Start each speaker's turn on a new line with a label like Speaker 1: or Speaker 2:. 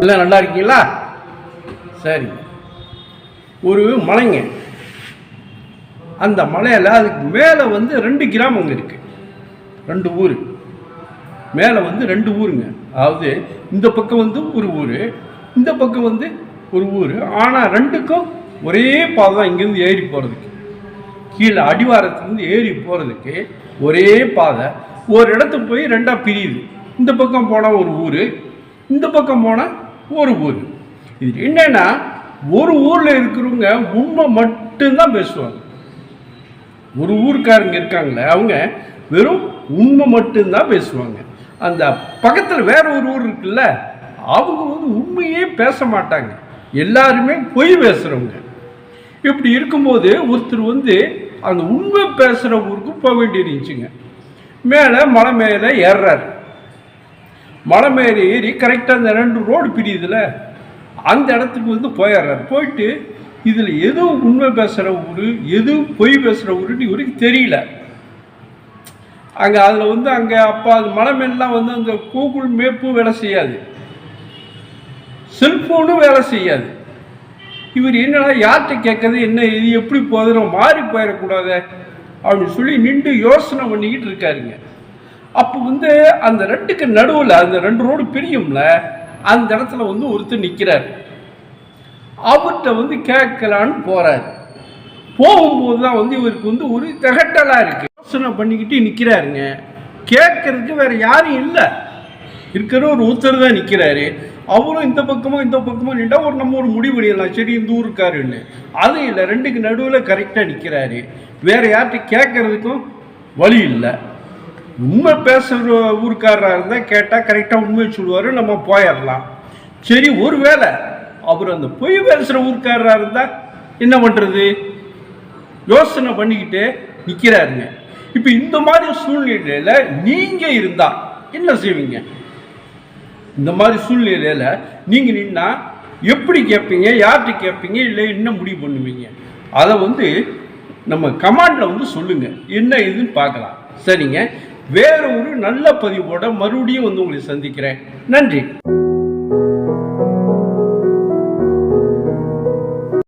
Speaker 1: எல்லாம் நல்லா இருக்கீங்களா? சரி. ஒரு மலைங்க, அந்த மலையில் அதுக்கு மேலே வந்து 2 கிராமங்க இருக்குது, 2 ஊர். மேலே வந்து 2 ஊருங்க. அதாவது இந்த பக்கம் வந்து ஒரு ஊர், இந்த பக்கம் வந்து ஒரு ஊர். ஆனால் 2க்கும் ஒரே பாதை தான். இங்கேருந்து ஏறி போகிறதுக்கு, கீழே அடிவாரத்துலேருந்து ஏறி போகிறதுக்கு ஒரே பாதை. ஒரு இடத்துக்கு போய் 2ஆக பிரியுது. இந்த பக்கம் போனால் ஒரு ஊர், இந்த பக்கம் போனால் ஒரு ஊர். இது என்னன்னா, ஒரு ஊரில் இருக்கிறவங்க உண்மை மட்டும்தான் பேசுவாங்க. ஒரு ஊருக்காரங்க இருக்காங்களே, அவங்க வெறும் உண்மை மட்டும்தான் பேசுவாங்க. அந்த பக்கத்தில் வேற ஒரு ஊர் இருக்குல்ல, அவங்க வந்து உண்மையே பேச மாட்டாங்க. எல்லாருமே பொய் பேசுகிறவங்க. இப்படி இருக்கும்போது ஒருத்தர் வந்து அந்த உண்மை பேசுகிற ஊருக்கு போக வேண்டியிருந்துச்சுங்க. மேலே மலை மேலே ஏறுறாரு. மலை மேலே ஏறி கரெக்டாக அந்த 2 ரோடு பிரியுதுல, அந்த இடத்துக்கு வந்து போயிடுறாரு. போயிட்டு இதில் எது உண்மை பேசுகிற ஊர், எது பொய் பேசுகிற ஊருன்னு இவருக்கு தெரியல. அங்கே அதில் வந்து அங்கே அப்போ அது மலை மேலாம் வந்து அந்த கூகுள் மேப்பும் வேலை செய்யாது, செல்ஃபோனும் வேலை செய்யாது. இவர் என்னடா யார்கிட்ட கேட்கறது, என்ன இது எப்படி போதும், மாறி போயிடக்கூடாது அப்படின்னு சொல்லி நின்று யோசனை பண்ணிக்கிட்டு இருக்காருங்க. அப்போ வந்து அந்த 2க்கு நடுவில் அந்த 2 ரோடு பிரியும்ல, அந்த இடத்துல வந்து ஒருத்தர் நிற்கிறார். அவர்கிட்ட வந்து கேட்கலான்னு போகிறார். போகும்போது தான் வந்து இவருக்கு வந்து ஒரு திகட்டலாக இருக்குது. யோசனை பண்ணிக்கிட்டு நிற்கிறாருங்க. கேட்கறதுக்கு வேறு யாரும் இல்லை, இருக்கிற ஒரு ஒருத்தர் தான் நிற்கிறாரு. அவரும் இந்த பக்கமும் நின்றா நம்ம ஒரு முடிவு பண்ணிடலாம், சரி இந்த ஊருக்காருன்னு. அது இல்லை, 2க்கு நடுவில் கரெக்டாக நிற்கிறாரு. வேறு யார்கிட்ட கேட்கறதுக்கும் வழி இல்லை. உண்மை பேசுகிற ஊருக்காரராக இருந்தால் கேட்டால் கரெக்டாக உண்மையை சொல்லுவார், நம்ம போயிடலாம். சரி, ஒரு வேளை அவர் அந்த பொய் பேசுகிற ஊருக்காரராக இருந்தால் என்ன பண்ணுறது, யோசனை பண்ணிக்கிட்டு நிற்கிறாருங்க. இப்போ இந்த மாதிரி சூழ்நிலையில் நீங்கள் இருந்தால் என்ன செய்வீங்க? இந்த மாதிரி சூழ்நிலையில் நீங்கள் நின்னா எப்படி கேட்பீங்க, யார்கிட்ட கேட்பீங்க, இல்லை என்ன முடிவு பண்ணுவீங்க? அதை வந்து நம்ம கமெண்டில் வந்து சொல்லுங்கள், என்ன இதுன்னு பார்க்கலாம். சரிங்க, வேற ஒரு நல்ல பதிவோட மறுபடியும் வந்து உங்களை சந்திக்கிறேன். நன்றி.